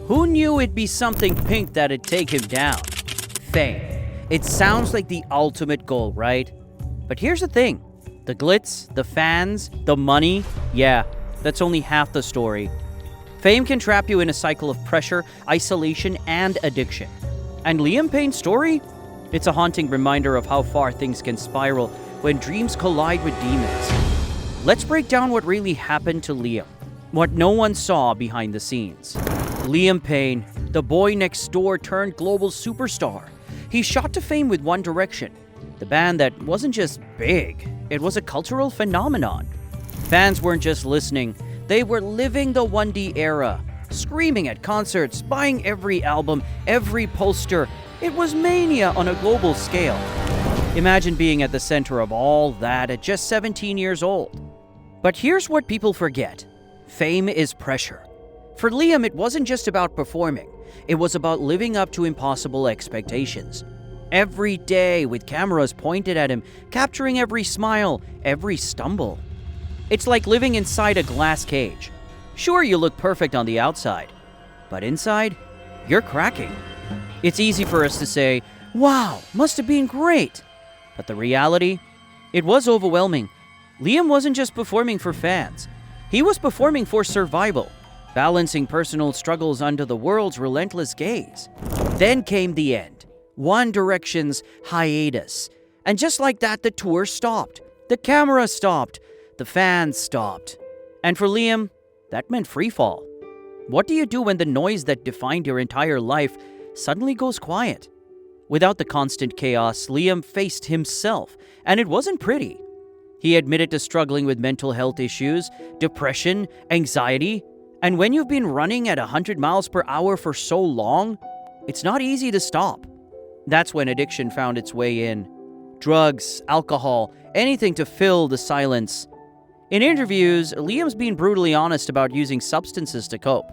Who knew it'd be something pink that'd take him down? Fame. It sounds like the ultimate goal, right? But here's the thing. The glitz, the fans, the money, yeah, that's only half the story. Fame can trap you in a cycle of pressure, isolation, and addiction. And Liam Payne's story? It's a haunting reminder of how far things can spiral when dreams collide with demons. Let's break down what really happened to Liam, what no one saw behind the scenes. Liam Payne, the boy next door turned global superstar. He shot to fame with One Direction, the band that wasn't just big, it was a cultural phenomenon. Fans weren't just listening, they were living the 1D era, screaming at concerts, buying every album, every poster. It was mania on a global scale. Imagine being at the center of all that at just 17 years old. But here's what people forget. Fame is pressure. For Liam, it wasn't just about performing. It was about living up to impossible expectations. Every day with cameras pointed at him, capturing every smile, every stumble. It's like living inside a glass cage. Sure, you look perfect on the outside, but inside, you're cracking. It's easy for us to say, wow, must have been great. But the reality, it was overwhelming. Liam wasn't just performing for fans. He was performing for survival, balancing personal struggles under the world's relentless gaze. Then came the end, One Direction's hiatus. And just like that, the tour stopped. The camera stopped. The fans stopped. And for Liam, that meant free fall. What do you do when the noise that defined your entire life suddenly goes quiet? Without the constant chaos, Liam faced himself, and it wasn't pretty. He admitted to struggling with mental health issues, depression, anxiety, and when you've been running at 100 miles per hour for so long, it's not easy to stop. That's when addiction found its way in. Drugs, alcohol, anything to fill the silence. In interviews, Liam's been brutally honest about using substances to cope.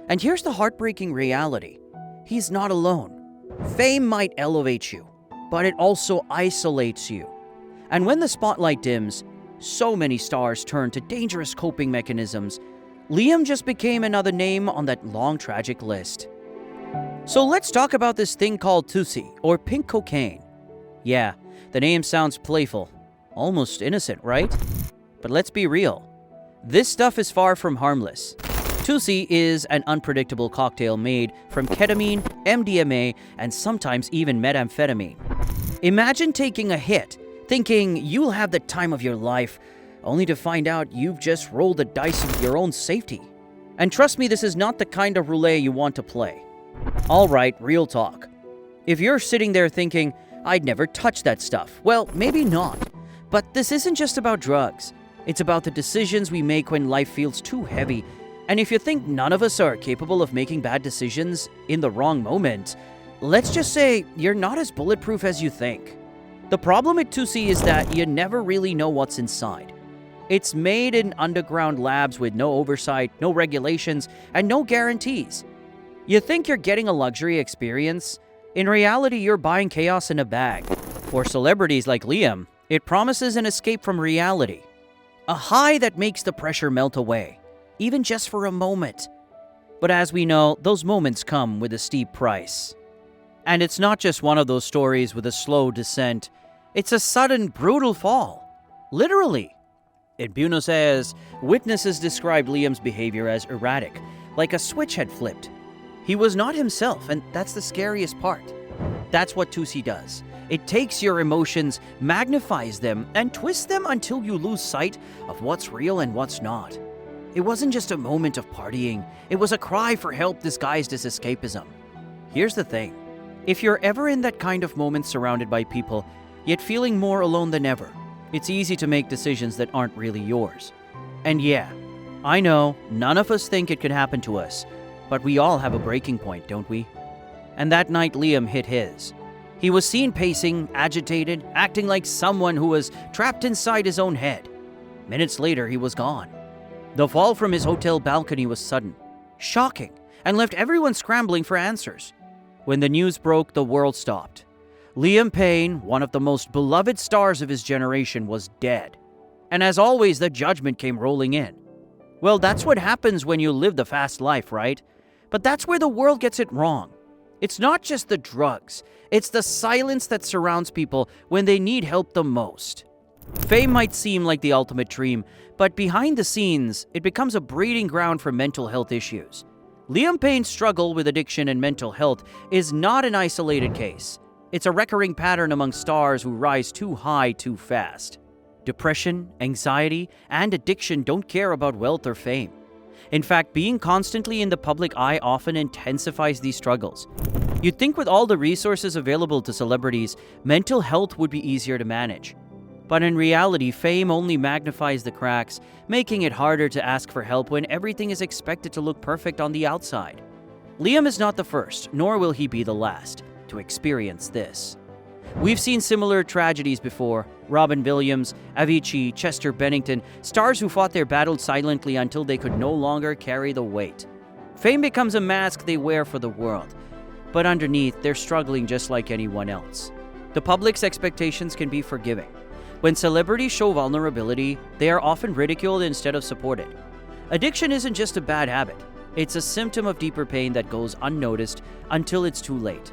And here's the heartbreaking reality. He's not alone. Fame might elevate you, but it also isolates you. And when the spotlight dims, so many stars turn to dangerous coping mechanisms. Liam just became another name on that long, tragic list. So let's talk about this thing called tusi, or pink cocaine. Yeah, the name sounds playful, almost innocent, right? But let's be real. This stuff is far from harmless. Tusi is an unpredictable cocktail made from ketamine, MDMA, and sometimes even methamphetamine. Imagine taking a hit, thinking you'll have the time of your life, only to find out you've just rolled the dice with your own safety. And trust me, this is not the kind of roulette you want to play. Alright, real talk. If you're sitting there thinking, I'd never touch that stuff, well, maybe not. But this isn't just about drugs. It's about the decisions we make when life feels too heavy. And if you think none of us are capable of making bad decisions in the wrong moment, let's just say you're not as bulletproof as you think. The problem with tusi is that you never really know what's inside. It's made in underground labs with no oversight, no regulations, and no guarantees. You think you're getting a luxury experience? In reality, you're buying chaos in a bag. For celebrities like Liam, it promises an escape from reality. A high that makes the pressure melt away, even just for a moment. But as we know, those moments come with a steep price. And it's not just one of those stories with a slow descent. It's a sudden, brutal fall. Literally. In Buenos Aires, witnesses described Liam's behavior as erratic, like a switch had flipped. He was not himself, and that's the scariest part. That's what tusi does. It takes your emotions, magnifies them, and twists them until you lose sight of what's real and what's not. It wasn't just a moment of partying. It was a cry for help disguised as escapism. Here's the thing. If you're ever in that kind of moment surrounded by people, yet feeling more alone than ever, it's easy to make decisions that aren't really yours. And yeah, I know none of us think it could happen to us, but we all have a breaking point, don't we? And that night, Liam hit his. He was seen pacing, agitated, acting like someone who was trapped inside his own head. Minutes later, he was gone. The fall from his hotel balcony was sudden, shocking, and left everyone scrambling for answers. When the news broke, the world stopped. Liam Payne, one of the most beloved stars of his generation, was dead. And as always, the judgment came rolling in. Well, that's what happens when you live the fast life, right? But that's where the world gets it wrong. It's not just the drugs, it's the silence that surrounds people when they need help the most. Fame might seem like the ultimate dream, but behind the scenes, it becomes a breeding ground for mental health issues. Liam Payne's struggle with addiction and mental health is not an isolated case. It's a recurring pattern among stars who rise too high too fast. Depression, anxiety, and addiction don't care about wealth or fame. In fact, being constantly in the public eye often intensifies these struggles. You'd think with all the resources available to celebrities, mental health would be easier to manage. But in reality, fame only magnifies the cracks, making it harder to ask for help when everything is expected to look perfect on the outside. Liam is not the first, nor will he be the last, to experience this. We've seen similar tragedies before. Robin Williams, Avicii, Chester Bennington, stars who fought their battle silently until they could no longer carry the weight. Fame becomes a mask they wear for the world, but underneath, they're struggling just like anyone else. The public's expectations can be forgiving. When celebrities show vulnerability, they are often ridiculed instead of supported. Addiction isn't just a bad habit. It's a symptom of deeper pain that goes unnoticed until it's too late.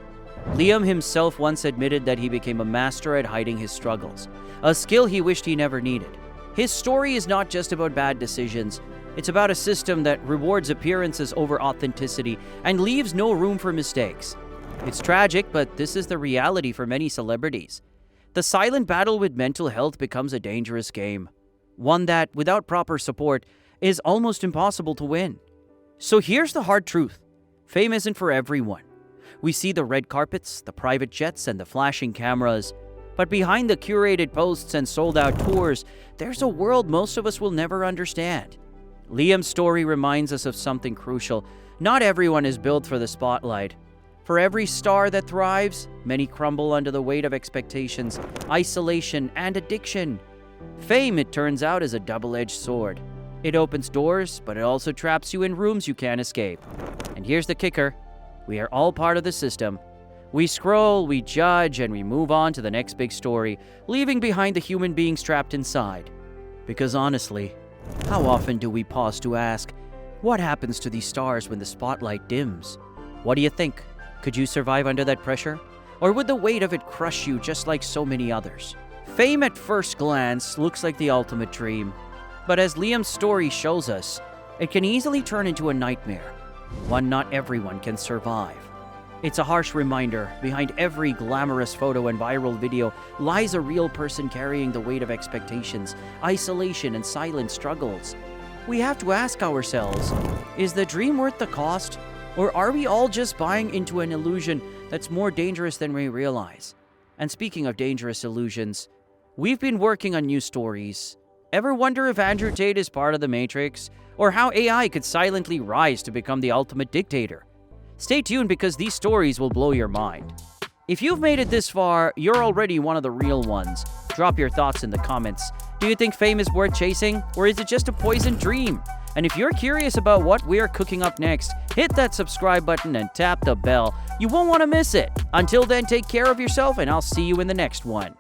Liam himself once admitted that he became a master at hiding his struggles, a skill he wished he never needed. His story is not just about bad decisions. It's about a system that rewards appearances over authenticity and leaves no room for mistakes. It's tragic, but this is the reality for many celebrities. The silent battle with mental health becomes a dangerous game, one that, without proper support, is almost impossible to win. So here's the hard truth. Fame isn't for everyone. We see the red carpets, the private jets, and the flashing cameras. But behind the curated posts and sold-out tours, there's a world most of us will never understand. Liam's story reminds us of something crucial. Not everyone is built for the spotlight. For every star that thrives, many crumble under the weight of expectations, isolation, and addiction. Fame, it turns out, is a double-edged sword. It opens doors, but it also traps you in rooms you can't escape. And here's the kicker. We are all part of the system. We scroll, we judge, and we move on to the next big story, leaving behind the human beings trapped inside. Because honestly, how often do we pause to ask, what happens to these stars when the spotlight dims? What do you think? Could you survive under that pressure? Or would the weight of it crush you just like so many others? Fame at first glance looks like the ultimate dream. But as Liam's story shows us, it can easily turn into a nightmare, one not everyone can survive. It's a harsh reminder, behind every glamorous photo and viral video lies a real person carrying the weight of expectations, isolation, and silent struggles. We have to ask ourselves, is the dream worth the cost? Or are we all just buying into an illusion that's more dangerous than we realize? And speaking of dangerous illusions, we've been working on new stories. Ever wonder if Andrew Tate is part of the Matrix? Or how AI could silently rise to become the ultimate dictator? Stay tuned because these stories will blow your mind. If you've made it this far, you're already one of the real ones. Drop your thoughts in the comments. Do you think fame is worth chasing? Or is it just a poisoned dream? And if you're curious about what we're cooking up next, hit that subscribe button and tap the bell. You won't want to miss it. Until then, take care of yourself and I'll see you in the next one.